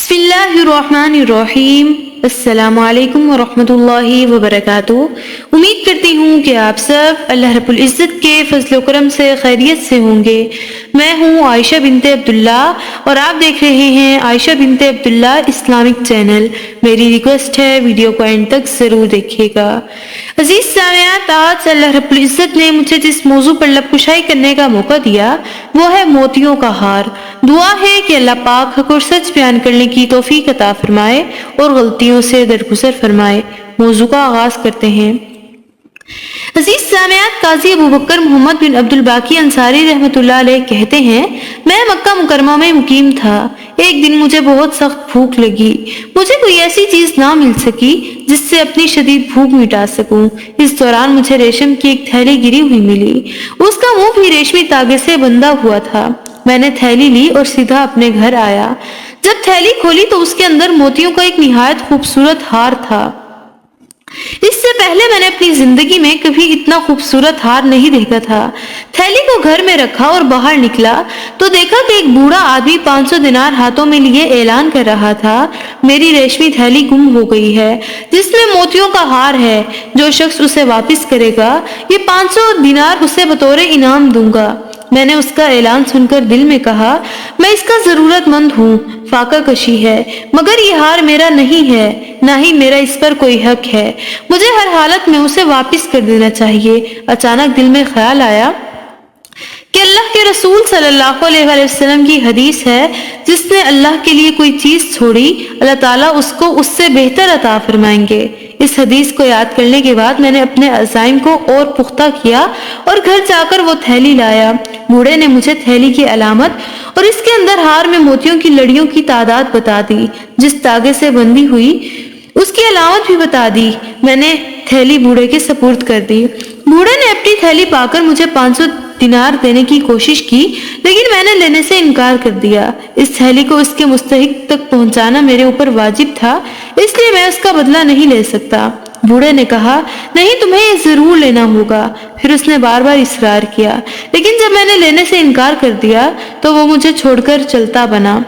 بسم اللہ الرحمن الرحیم۔ السلام علیکم ورحمۃ اللہ وبرکاتہ۔ امید کرتی ہوں کہ آپ سب اللہ رب العزت کے فضل و کرم سے خیریت سے ہوں گے۔ میں ہوں عائشہ بنت عبداللہ اور آپ دیکھ رہے ہیں عائشہ بنت عبداللہ اسلامک چینل۔ میری ریکویسٹ ہے ویڈیو کو اینڈ تک ضرور دیکھیے گا۔ عزیز سامعات، آج اللہ رب العزت نے مجھے جس موضوع پر لب کشائی کرنے کا موقع دیا وہ ہے موتیوں کا ہار۔ دعا ہے کہ اللہ پاک حق اور سچ بیان کرنے کی توفیق عطا فرمائے اور غلطیوں سے درگزر فرمائے۔ موضوع کا آغاز کرتے ہیں۔ عزیز سامعات، قاضی ابو بکر محمد بن عبد الباقی انصاری رحمۃ اللہ علیہ کہتے ہیں، میں مکہ مکرمہ میں مقیم تھا۔ ایک دن مجھے بہت سخت بھوک لگی۔ مجھے کوئی ایسی چیز نہ مل سکی جس سے اپنی شدید بھوک مٹا سکوں۔ اس دوران مجھے ریشم کی ایک تھیلی گری ہوئی ملی۔ اس کا منہ بھی ریشمی تاگے سے بندھا ہوا تھا۔ میں نے تھیلی لی اور سیدھا اپنے گھر آیا۔ جب تھیلی کھولی تو اس کے اندر موتیوں کا ایک نہایت خوبصورت ہار تھا۔ اس سے پہلے میں نے اپنی زندگی میں کبھی اتنا خوبصورت ہار نہیں دیکھا تھا۔ تھیلی کو گھر میں رکھا اور باہر نکلا تو دیکھا کہ ایک بوڑھا آدمی 500 دینار ہاتھوں میں لیے اعلان کر رہا تھا، میری ریشمی تھیلی گم ہو گئی ہے جس میں موتیوں کا ہار ہے۔ جو شخص اسے واپس کرے گا یہ 500 دینار اسے بطور انعام دوں گا۔ میں نے اس کا اعلان سن کر دل میں کہا، میں اس کا ضرورت مند ہوں، فاقہ کشی ہے، مگر یہ ہار میرا نہیں ہے، نہ ہی میرا اس پر کوئی حق ہے۔ مجھے ہر حالت میں اسے واپس کر دینا چاہیے۔ اچانک دل میں خیال آیا کہ اللہ کے رسول صلی اللہ علیہ وآلہ وسلم کی حدیث ہے، جس نے اللہ کے لیے کوئی چیز چھوڑی اللہ تعالیٰ اس کو اس سے بہتر عطا فرمائیں گے۔ اس حدیث کو یاد کرنے کے بعد میں نے اپنے عزائم کو اور پختہ کیا اور گھر جا کر وہ تھیلی لایا۔ بوڑھے نے مجھے تھیلی کی علامت اور اس کے اندر ہار میں موتیوں کی لڑیوں کی تعداد بتا دی، جس تاگے سے بندھی ہوئی اس کی علامت بھی بتا دی۔ میں نے تھیلی بوڑھے کے سپرد کر دی۔ بوڑھے نے اپنی تھیلی پا کر مجھے 500 دینار دینے کی کوشش کی، لیکن میں نے لینے سے انکار کر دیا۔ اس تھیلی کو اس کے مستحق تک پہنچانا میرے اوپر واجب تھا، اس لیے میں اس کا بدلہ نہیں لے سکتا۔ بوڑھے نے کہا، نہیں، تمہیں یہ ضرور لینا ہوگا۔ پھر اس نے بار بار اصرار کیا، لیکن جب میں نے لینے سے انکار کر دیا تو وہ مجھے چھوڑ کر چلتا بنا۔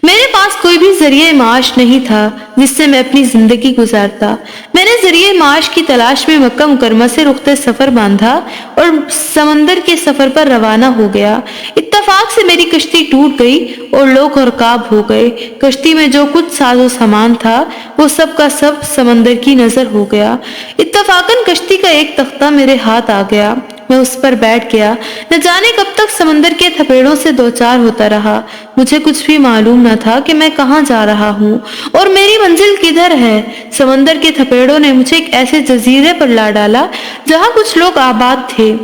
میرے پاس کوئی بھی ذریعہ معاش نہیں تھا جس سے میں اپنی زندگی گزارتا۔ میں نے ذریعہ معاش کی تلاش میں مکہ مکرمہ سے رخت سفر باندھا اور سمندر کے سفر پر روانہ ہو گیا۔ اتفاق سے میری کشتی ٹوٹ گئی اور لوگ غرقاب ہو گئے۔ کشتی میں جو کچھ ساز و سامان تھا وہ سب کا سب سمندر کی نظر ہو گیا۔ اتفاقاً کشتی کا ایک تختہ میرے ہاتھ آ گیا۔ میں اس پر بیٹھ گیا۔ نہ جانے کب تک سمندر کے تھپیڑوں سے دوچار ہوتا رہا۔ مجھے کچھ بھی معلوم نہ تھا کہ میں کہاں جا رہا ہوں اور میری منزل کدھر ہے۔ سمندر کے تھپیڑوں نے مجھے ایک ایسے جزیرے پر لا ڈالا جہاں کچھ لوگ آباد تھے۔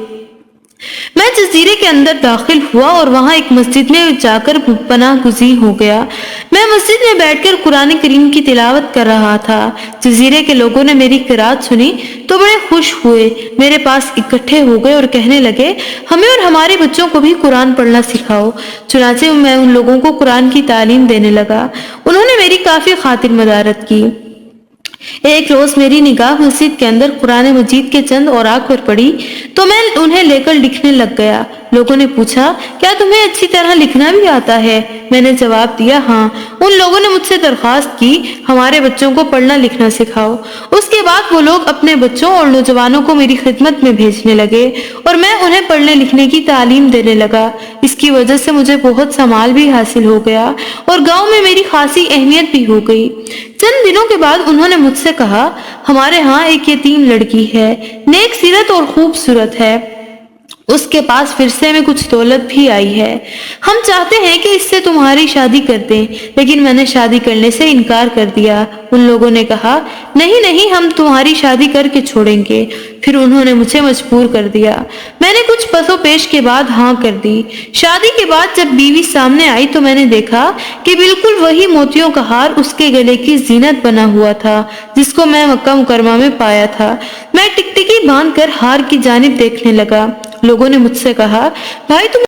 میں جزیرے کے اندر داخل ہوا اور وہاں ایک مسجد میں جا کر پناہ گزین ہو گیا۔ میں مسجد میں بیٹھ کر قرآن کریم کی تلاوت کر رہا تھا۔ جزیرے کے لوگوں نے میری قرات سنی تو بڑے خوش ہوئے، میرے پاس اکٹھے ہو گئے اور کہنے لگے، ہمیں اور ہمارے بچوں کو بھی قرآن پڑھنا سکھاؤ۔ چنانچہ میں ان لوگوں کو قرآن کی تعلیم دینے لگا۔ انہوں نے میری کافی خاطر مدارت کی۔ ایک روز میری نگاہ مسجد کے اندر قرآن مجید کے چند اوراق پر پڑی تو میں انہیں لے کر لکھنے لگ گیا۔ لوگوں نے پوچھا، کیا تمہیں اچھی طرح لکھنا بھی آتا ہے؟ میں نے جواب دیا، ہاں۔ ان لوگوں نے مجھ سے درخواست کی، ہمارے بچوں کو پڑھنا لکھنا سکھاؤ۔ اس کے بعد وہ لوگ اپنے بچوں اور نوجوانوں کو میری خدمت میں بھیجنے لگے اور میں انہیں پڑھنے لکھنے کی تعلیم دینے لگا۔ اس کی وجہ سے مجھے بہت سا مال بھی حاصل ہو گیا اور گاؤں میں میری خاصی اہمیت بھی ہو گئی۔ چند دنوں کے بعد انہوں نے مجھ سے کہا، ہمارے ہاں ایک یتیم لڑکی ہے، نیک سیرت اور خوبصورت ہے، اس کے پاس ورثے میں کچھ دولت بھی آئی ہے، ہم چاہتے ہیں کہ اس سے تمہاری شادی کر دیں، لیکن میں نے شادی کرنے سے انکار کر دیا۔ ان لوگوں نے کہا، نہیں نہیں، ہم تمہاری شادی کر کے چھوڑیں گے۔ پھر انہوں نے مجھے مجبور کر دیا۔ میں نے کچھ پس و پیش کے بعد ہاں کر دی۔ شادی کے بعد جب بیوی سامنے آئی تو میں نے دیکھا کہ بالکل وہی موتیوں کا ہار اس کے گلے کی زینت بنا ہوا تھا جس کو میں مکہ مکرمہ میں پایا تھا۔ میں ٹکٹکی باندھ کر ہار کی جانب دیکھنے لگا۔ لوگوں نے مجھ سے کہا، بھائی تم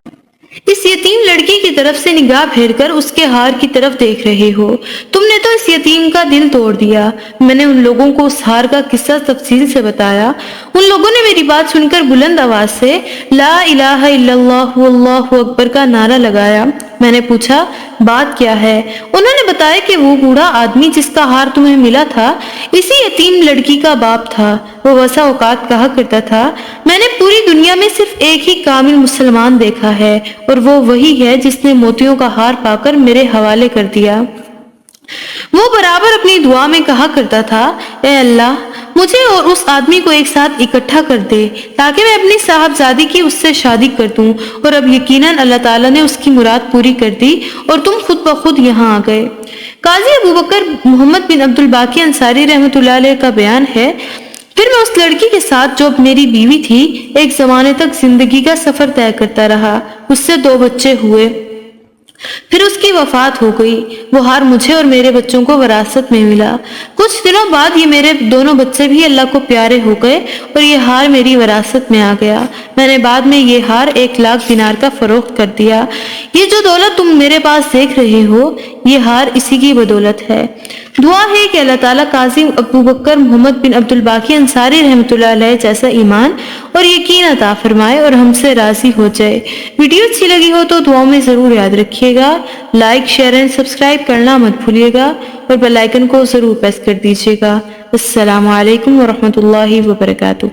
اس یتیم لڑکی کی طرف سے نگاہ پھیر کر اس کے ہار کی طرف دیکھ رہے ہو، تم نے تو اس یتیم کا دل توڑ دیا۔ میں نے ان لوگوں کو اس ہار کا قصہ تفصیل سے بتایا۔ ان لوگوں نے میری بات سن کر بلند آواز سے لا الہ الا اللہ واللہ اکبر کا نعرہ لگایا۔ میں نے پوچھا، بات کیا ہے؟ انہوں نے بتایا کہ وہ بوڑھا آدمی جس کا ہار تمہیں ملا تھا اسی یتیم لڑکی کا باپ تھا۔ وہ بسا اوقات کہا کرتا تھا، میں نے پوری دنیا میں صرف ایک ہی کامل مسلمان دیکھا ہے اور وہ وہی ہے جس نے موتیوں کا ہار پا کر میرے حوالے کر دیا۔ وہ برابر اپنی دعا میں کہا کرتا تھا، اے اللہ مجھے اور اس آدمی کو ایک ساتھ اکٹھا کر دے تاکہ میں اپنی صاحبزادی کی اس سے شادی کر دوں، اور اب یقیناً اللہ تعالیٰ نے اس کی مراد پوری کر دی اور تم خود بخود یہاں آ گئے۔ قاضی ابوبکر محمد بن عبد الباقی انصاری رحمۃ اللہ علیہ کا بیان ہے، پھر میں اس لڑکی کے ساتھ جو اب میری بیوی تھی ایک زمانے تک زندگی کا سفر طے کرتا رہا۔ اس سے 2 بچے ہوئے، پھر اس کی وفات ہو گئی۔ وہ ہار مجھے اور میرے بچوں کو وراثت میں ملا۔ کچھ دنوں بعد یہ میرے دونوں بچے بھی اللہ کو پیارے ہو گئے اور یہ ہار میری وراثت میں آ گیا۔ میں نے بعد میں یہ ہار 1 لاکھ دینار کا فروخت کر دیا۔ یہ جو دولت تم میرے پاس دیکھ رہے ہو یہ ہار اسی کی بدولت ہے۔ دعا ہے کہ اللہ تعالیٰ قاضی ابوبکر محمد بن عبد الباقی انصاری رحمۃ اللہ علیہ جیسا ایمان اور یقین عطا فرمائے اور ہم سے راضی ہو جائے۔ ویڈیو اچھی لگی ہو تو دعاؤں میں ضرور یاد رکھیے گا۔ لائک، شیئر اینڈ سبسکرائب کرنا مت بھولیے گا اور بیل آئیکن کو ضرور پریس کر دیجیے گا۔ السلام علیکم ورحمۃ اللہ وبرکاتہ۔